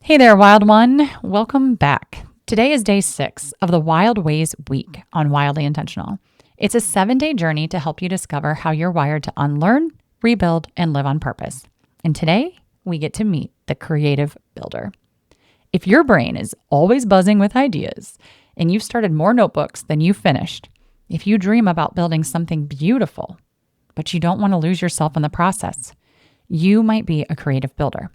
Hey there, Wild One. Welcome back. Today is day 6 of the Wild Ways week on Wildly Intentional. It's a 7-day journey to help you discover how you're wired to unlearn, rebuild, and live on purpose. And today, we get to meet the creative builder. If your brain is always buzzing with ideas and you've started more notebooks than you've finished, if you dream about building something beautiful, but you don't want to lose yourself in the process, you might be a creative builder.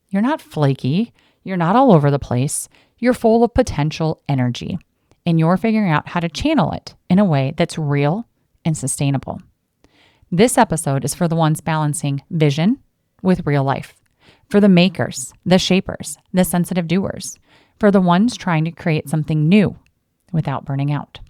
You're not flaky. You're not all over the place. You're full of potential energy, and you're figuring out how to channel it in a way that's real and sustainable. This episode is for the ones balancing vision with real life, for the makers, the shapers, the sensitive doers, for the ones trying to create something new without burning out.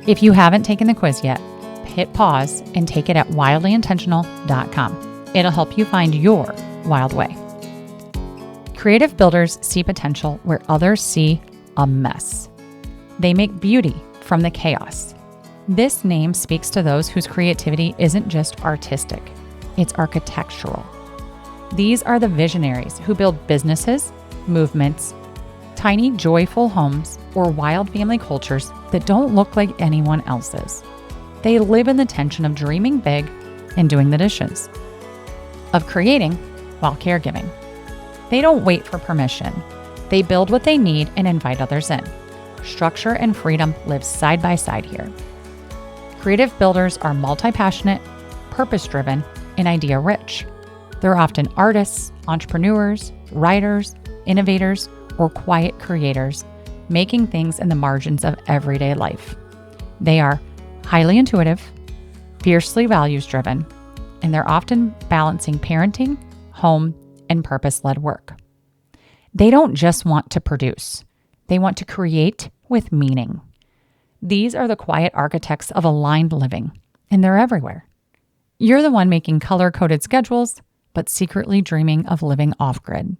If you haven't taken the quiz yet, hit pause and take it at wildlyintentional.com. It'll help you find your wild way. Creative builders see potential where others see a mess. They make beauty from the chaos. This name speaks to those whose creativity isn't just artistic, it's architectural. These are the visionaries who build businesses, movements, tiny, joyful homes, or wild family cultures that don't look like anyone else's. They live in the tension of dreaming big and doing the dishes, of creating while caregiving. They don't wait for permission. They build what they need and invite others in. Structure and freedom live side by side here. Creative builders are multi-passionate, purpose-driven, and idea-rich. They're often artists, entrepreneurs, writers, innovators, or quiet creators, making things in the margins of everyday life. They are highly intuitive, fiercely values-driven, and they're often balancing parenting, home, and purpose-led work. They don't just want to produce. They want to create with meaning. These are the quiet architects of aligned living, and they're everywhere. You're the one making color-coded schedules, but secretly dreaming of living off-grid.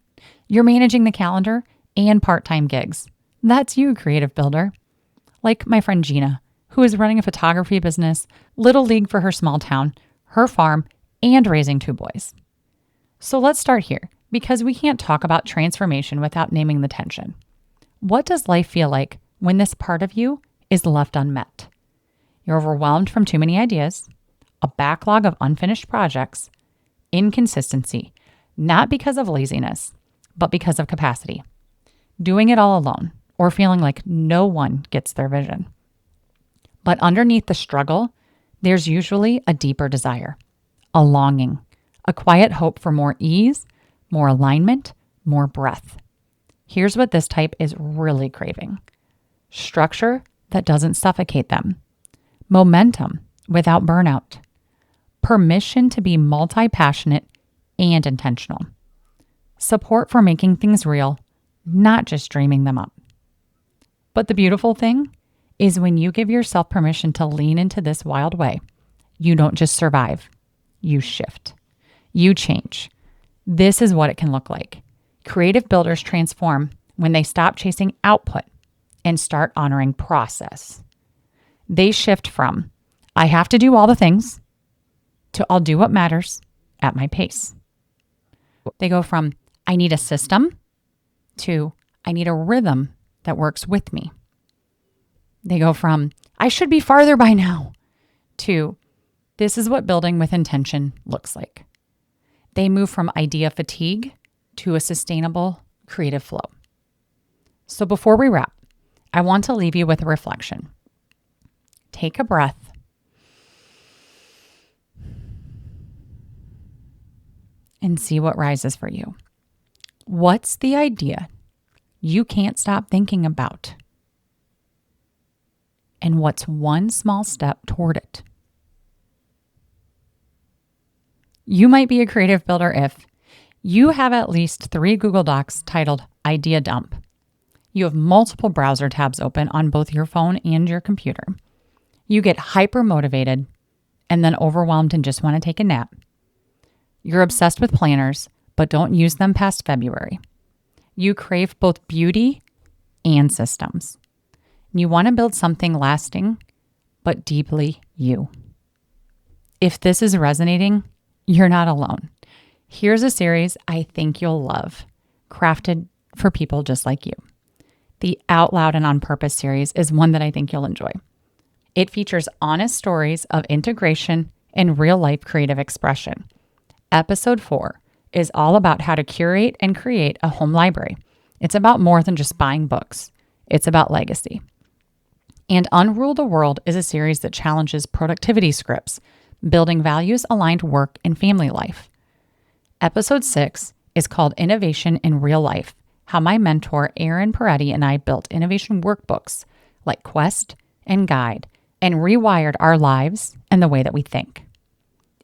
You're managing the calendar and part-time gigs. That's you, creative builder. Like my friend Gina, who is running a photography business, little league for her small town, her farm, and raising 2 boys. So let's start here, because we can't talk about transformation without naming the tension. What does life feel like when this part of you is left unmet? You're overwhelmed from too many ideas, a backlog of unfinished projects, inconsistency, not because of laziness, but because of capacity. Doing it all alone, or feeling like no one gets their vision. But underneath the struggle, there's usually a deeper desire, a longing, a quiet hope for more ease, more alignment, more breath. Here's what this type is really craving: structure that doesn't suffocate them, momentum without burnout, permission to be multi-passionate and intentional, support for making things real, not just dreaming them up. But the beautiful thing is when you give yourself permission to lean into this wild way, you don't just survive, you shift, you change. This is what it can look like. Creative builders transform when they stop chasing output and start honoring process. They shift from, I have to do all the things, to I'll do what matters at my pace. They go from, I need a system, to I need a rhythm that works with me. They go from, I should be farther by now, to this is what building with intention looks like. They move from idea fatigue to a sustainable creative flow. So before we wrap, I want to leave you with a reflection. Take a breath and see what rises for you. What's the idea you can't stop thinking about? And what's one small step toward it? You might be a creative builder if you have at least 3 Google Docs titled Idea Dump. You have multiple browser tabs open on both your phone and your computer. You get hyper motivated and then overwhelmed and just want to take a nap. You're obsessed with planners, but don't use them past February. You crave both beauty and systems. You want to build something lasting, but deeply you. If this is resonating, you're not alone. Here's a series I think you'll love, crafted for people just like you. The Out Loud and On Purpose series is one that I think you'll enjoy. It features honest stories of integration and real-life creative expression. Episode 4 is all about how to curate and create a home library. It's about more than just buying books. It's about legacy. And Unrule the World is a series that challenges productivity scripts, building values-aligned work and family life. Episode 6 is called Innovation in Real Life, how my mentor Aaron Peretti and I built innovation workbooks like Quest and Guide and rewired our lives and the way that we think.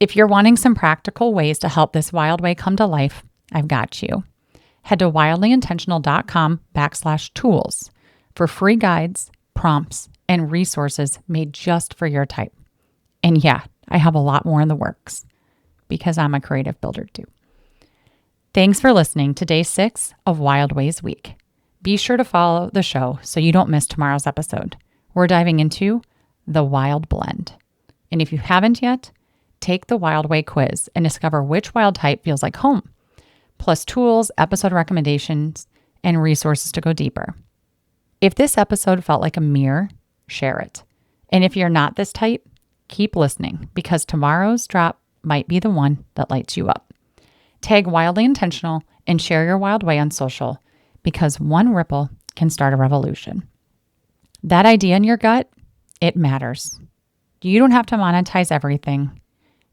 If you're wanting some practical ways to help this wild way come to life, I've got you. Head to wildlyintentional.com/tools for free guides, prompts, and resources made just for your type. And yeah, I have a lot more in the works because I'm a creative builder too. Thanks for listening to day 6 of Wild Ways Week. Be sure to follow the show so you don't miss tomorrow's episode. We're diving into the Wild Blend. And if you haven't yet, take the Wild Way quiz and discover which wild type feels like home, plus tools, episode recommendations, and resources to go deeper. If this episode felt like a mirror, share it. And if you're not this type, keep listening because tomorrow's drop might be the one that lights you up. Tag Wildly Intentional and share your wild way on social because one ripple can start a revolution. That idea in your gut, it matters. You don't have to monetize everything.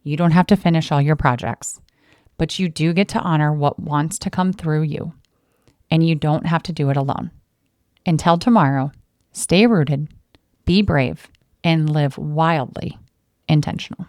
You don't have to finish all your projects, but you do get to honor what wants to come through you, and you don't have to do it alone. Until tomorrow, stay rooted, be brave, and live wildly intentional.